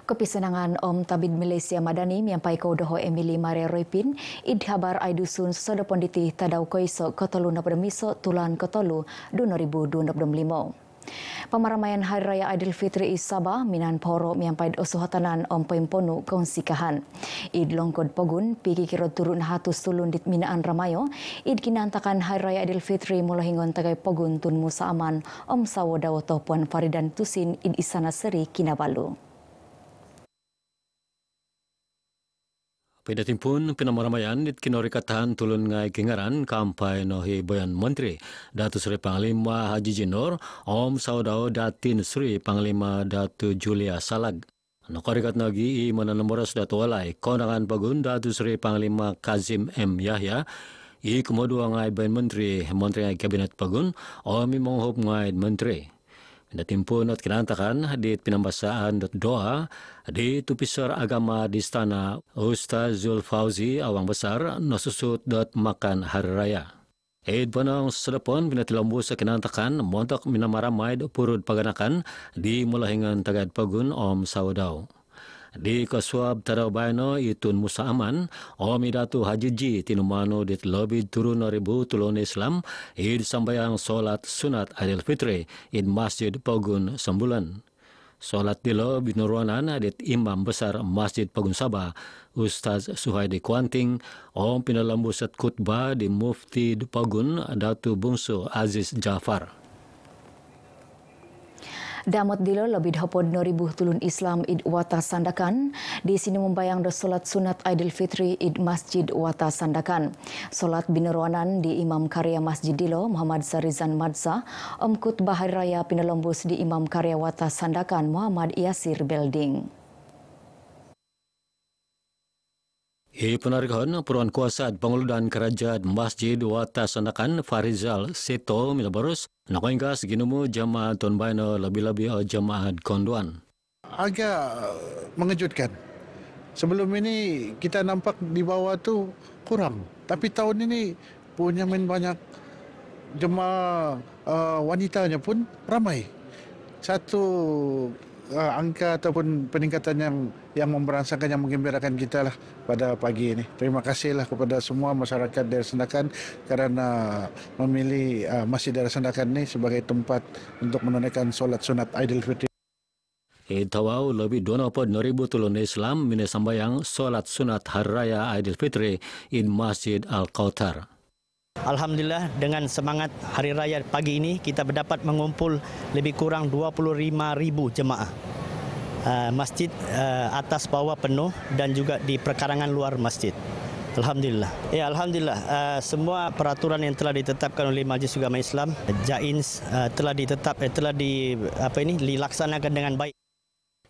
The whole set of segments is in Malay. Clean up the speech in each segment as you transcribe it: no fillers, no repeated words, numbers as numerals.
Kepisenangan Om Tabid Malaysia Madani miampai kau doho Emily Maria Roipin id habar aidusun sesodo ponditi tadau koiso kotolu na permiso tulan kotolu 2025. Pemaramaian Hari Raya Aidilfitri di Sabah minan poro miampai osuhatanan Om Pemponu konsikahan. Id longkod pogun pigi kiro turun hatus tulun dit minaan ramayo id kinantakan Hari Raya Aidilfitri mula hingon tagai pogun tun Musa Aman Om Sawodawo Puan Faridan Tusin id Isana Seri Kinabalu. Pedating pun penamaramaian dit kinorikatahan tulun ngai kengaran kampai nohi Boyan Menteri Datu Sri Panglima Haji Jinor Om Sawodawo Datin Sri Panglima Datu Julia Salag. Nakarikat nagi i mananomoras Datu Walai kondangan pagun Datu Sri Panglima Kazim M Yahya i kemudian ngai Boyan Menteri ngai Kabinet pagun Om Monghop ngai Menteri. Pendating at kinantakan di pinambasaan doa di tupisar agama di Istana Ustaz Zul Fauzi Awang Besar nasusut makan hari raya. Eid panang sedapon pinatilambu sa kinantakan montok minamaramay purud paganakan di mulahingan tagad pagun Om Sawodawo. Di Kaswab Tadaw Bayno itun Musa Aman, Om Idatu Hajiji tinumano dit lobby turun 2000 tulon Islam id sambayang solat sunat Aidilfitri id Masjid Pogun Sembulan. Solat dilo binuruanan dit Imam Besar Masjid Pogun Sabah, Ustaz Suhaidi Kuanting, Om pinalambusat khutbah di Mufti Pogun Datu Bungsu Aziz Jafar. Damot dilo lebih dapod 2000 tulun Islam id Wata Sandakan. Di sini membayang do solat sunat Aidilfitri id Masjid Wata Sandakan. Solat bineruanan di Imam Karya Masjid dilo Muhammad Sarizan Madza. Om khutbah Hari Raya pinalombus di Imam Karya Wata Sandakan Muhammad Yasir Belding. Penarikan Peruan Kuasa Penguludan Kerajaan Masjid Wata Sandakan Farizal Seto Milabarus nakoingkas ginumu jamaah Ton Baino lebih-lebih jamaah konduan. Agak mengejutkan. Sebelum ini kita nampak di bawah tu kurang, tapi tahun ini punya main banyak jemaah wanitanya pun ramai. Satu angka ataupun peningkatan yang memberangsangkan, yang menggembirakan kita lah pada pagi ini. Terima kasihlah kepada semua masyarakat daerah Sandakan kerana memilih Masjid Daerah Sandakan ini sebagai tempat untuk menunaikan solat sunat Aidilfitri. Tawau lebih 20,000 tulun Islam mine sambayang solat sunat Hari Raya Aidilfitri in Masjid Al-Kautar. Alhamdulillah dengan semangat Hari Raya pagi ini kita berdapat mengumpul lebih kurang 25,000 jemaah. Masjid atas bawah penuh dan juga di perkarangan luar masjid. Alhamdulillah. Ya, alhamdulillah. Semua peraturan yang telah ditetapkan oleh Majlis Ugama Islam, JAINS telah dilaksanakan dengan baik.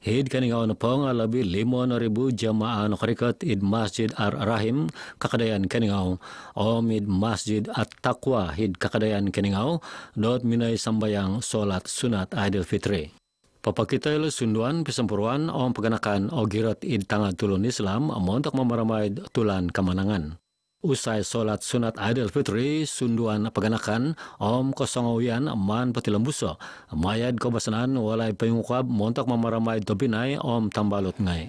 Id kaningaw na pong alabi 5,000 jamaah nakarikat id Masjid Ar-Rahim kakadayan kaningaw o id Masjid At-Taqwa id kakadayan kaningaw dot minay sambayang solat sunat Aidilfitri. Papakita ilo sunduan pisampuruan o paganakan o girat id tanga tulun Islam amontak mamaramay tulan kamanangan. Usai solat sunat Aidilfitri sunduan paganakan Om Kosongawian man patilambuso mayad kabasanan walay payungkab montak mamaramay dobinay Om Tambalot ngay.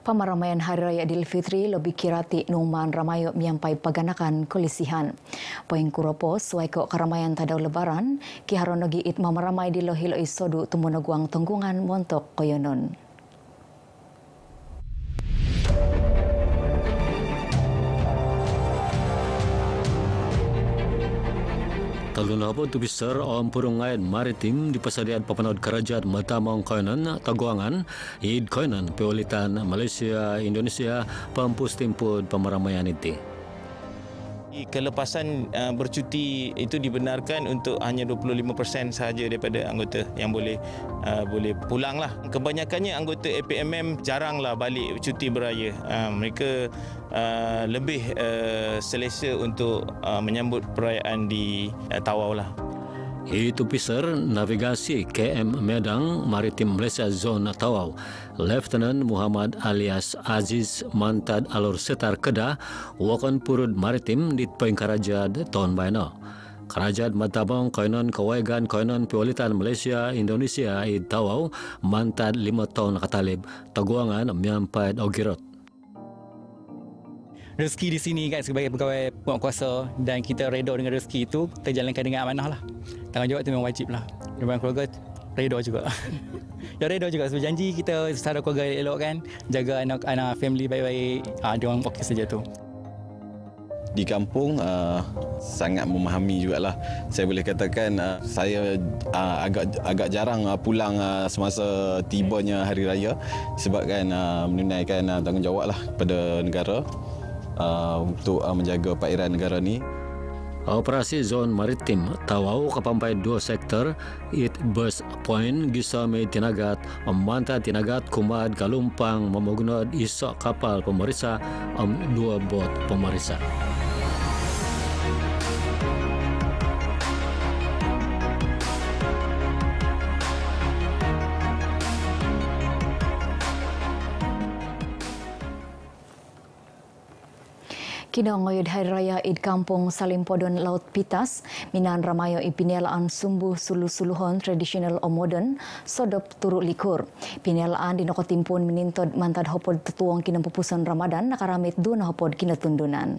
Pemaramaian Hari Raya Aidilfitri lebih kirati numan ramayo miampai paganakan kolisihan. Poing kuropos waiko karamayan tadaw lebaran kiharonogi it mamaramay di lohilo isodu tumunaguang tunggungan montok koyonon. Talunapod tubiser Om Purungayan Maritim di Pasarian Papanod Kerajaan Matamong Koinan Taguangan id Koinan Peulitan Malaysia Indonesia pampus-timpud pemaramaian itu. Kelepasan bercuti itu dibenarkan untuk hanya 25% sahaja daripada anggota yang boleh pulang lah. Kebanyakannya anggota APMM jaranglah balik cuti beraya. Mereka lebih selesa untuk menyambut perayaan di Tawau lah. Itu Pisar Navigasi KM Medang Maritim Malaysia Zona Tawau Lieutenant Muhammad alias Aziz Mantad Alur Setar Kedah wakan purud maritim di Poing Karajad Ton Baino. Kerajaan Matabang koinon kawaigan koinon piwalitan Malaysia Indonesia tawau mantad 5 tahun nakatalib taguangan miampai ogirot. Rezeki di sini kan sebagai pegawai penguatkuasa dan kita reda dengan rezeki itu kita jalankan dengan amanah lah. Tanggungjawab itu memang wajib lah. Dan keluarga reda juga. Ya reda juga sebab janji kita secara keluarga elok kan, jaga anak-anak family baik-baik. Dia orang okey saja tu. Di kampung sangat memahami jugalah. Saya boleh katakan saya agak jarang pulang semasa tibanya hari raya sebabkan menunaikan tanggungjawab lah pada negara untuk menjaga perairan negara ni. Operasi Zon Maritim tawau kapampai 2 sektor it Burst Point gisame tinagat mantad tinagat kumad kalumpang memogunod isok kapal pemerisa 2 bot pemerisa. Kina ngoyod Hari Raya Id Kampung Salimpodon Laut Pitas, minan ramayo ipinialaan sumbu sulu-suluhon tradisional o modern, sodop turuk likur. Pinialaan di Nokotimpun menintod mantad hopod tetuang kina pupusan Ramadan nakaramit 2 hopod kina tundunan.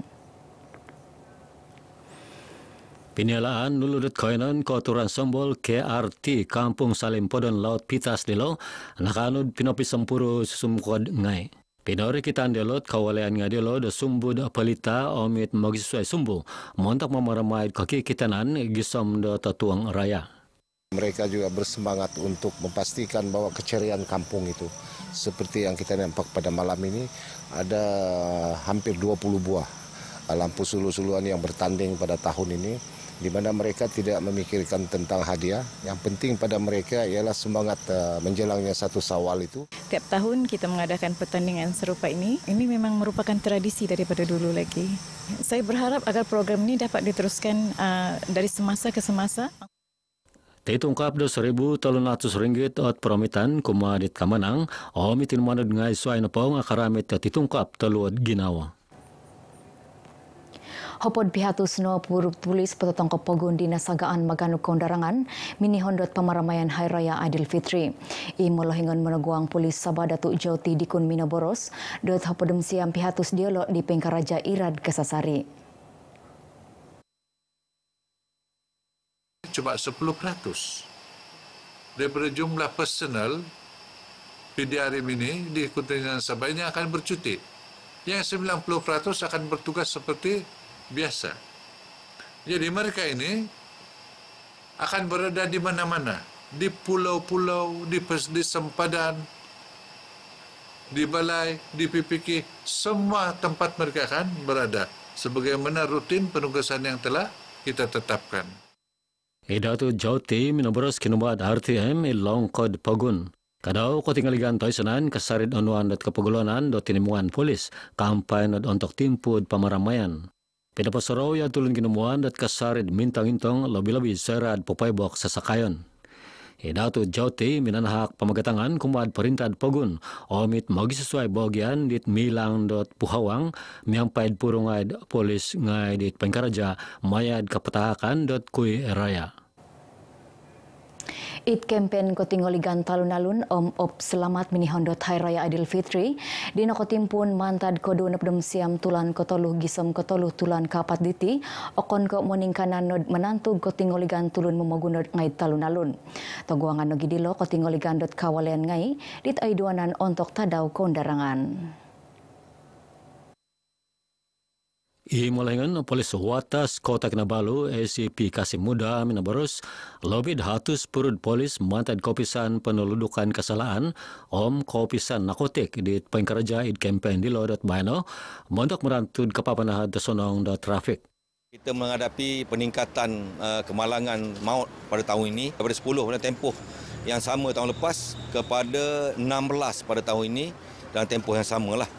Pinialaan nuludut koinon koturan sombol KRT Kampung Salimpodon Laut Pitas dilo nakanud pinopi sempuru susumkod ngai. Pinori kita delot kawalian ngadelo do sumbu do pelita omit magisuai sumbu montak memaramai kaki kitanan gisom do tatuang raya. Mereka juga bersemangat untuk memastikan bahwa keceriaan kampung itu seperti yang kita nampak pada malam ini ada hampir 20 buah lampu sulu-suluan yang bertanding pada tahun ini, di mana mereka tidak memikirkan tentang hadiah. Yang penting pada mereka ialah semangat menjelangnya 1 Syawal itu. Tiap tahun kita mengadakan pertandingan serupa ini. Ini memang merupakan tradisi daripada dulu lagi. Saya berharap agar program ini dapat diteruskan dari semasa ke semasa. Tetungkap RM2,300 ot promitan kumadit kamanang omitin manod ngai suai napong akaramit tetungkap teluad ginawa. Hopod pihatus no puruk tulis petotong kepogun di nasagaan Maganu Kondarangan mini hondot pamaramaian Hari Raya Aidilfitri. I molohingon meneguang polis Sabah Datuk Joti Dikun Minaboros dot hopodem siam pihatus dialog di Pengkaraja Irad Kesasari. Cuma 10% daripada jumlah personal PDRM ini di kontingen Sabah ini akan bercuti. Yang 90% akan bertugas seperti biasa. Jadi mereka ini akan berada di mana-mana, di pulau-pulau, di sempadan, di balai, di PPK, semua tempat mereka akan berada sebagaimana rutin penugasan yang telah kita tetapkan. Idatu Jauti Minaboros kinubat RTM ilong kod pagun. Kadau ko tinggaligan toisanan kasarid onuan dot kapagulunan dot tinimuan polis kampay not ontok timpud pamaramaian. Pinapasaraw ya tulun kinumuan dot kasarid mintang-intong labi-labi serad popaybok sa sakayon. Idatu Jauti minanahak pamagatangan kumad perintad pagun omit magisesuai bagian dit milang dot puhawang miampaid purungad polis ngay dit Pengkaraja mayad kapatahakan dot kuy raya. It campaign ko tingoligan talun-alun op selamat mini hondot Hari Raya Aidilfitri di Nokotimpun mantad ko 26 siam tulan kotoluh gisom kotoluh tulan kapat diti okon ko moningkanan nod menantug ko tingoligan tulun memogunod ngai talun-alun. Toguangan no gidilo ko tingoligan dot kawalian ngai dit aiduanan ontok tadaw Kondarangan. Imulaingan polis Watas Kota Kinabalu ACP Kasim Muda Minaboros lobid hatus purud polis mantad kopisan penuludukan kesalahan kopisan narkotik di Pengkaraja id campaign di Lodot Baino montok merantud kepapanahad tesonong da trafik. Kita menghadapi peningkatan kemalangan maut pada tahun ini daripada 10 pada tempoh yang sama tahun lepas kepada 16 pada tahun ini dalam tempoh yang samalah.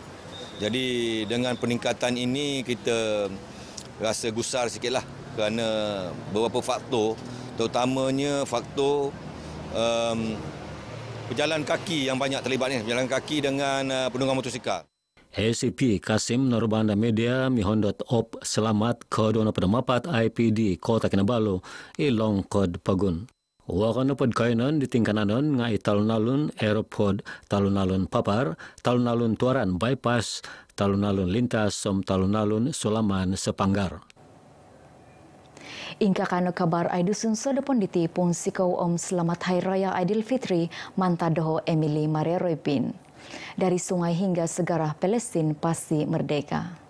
Jadi dengan peningkatan ini kita rasa gusar sikitlah kerana beberapa faktor, terutamanya faktor pejalan kaki yang banyak terlibat ni, pejalan kaki dengan penunggang motosikal. ACP Kasim Norbanda Media mihondot op selamat ke-24 IPD Kota Kinabalu ilong kod pagun. Wakan pod kainan di tingkananon ngai talunalun aeroport talunalun papar talunalun tuaran bypass talunalun lintas som talunalun Sulaman Sepanggar. Ingka kano kabar Aidusun sodopon ditipung sikau Om Selamat Hari Raya Aidilfitri Mantadoho Emily Maria Roipin. Dari sungai hingga segara Palestin pasti merdeka.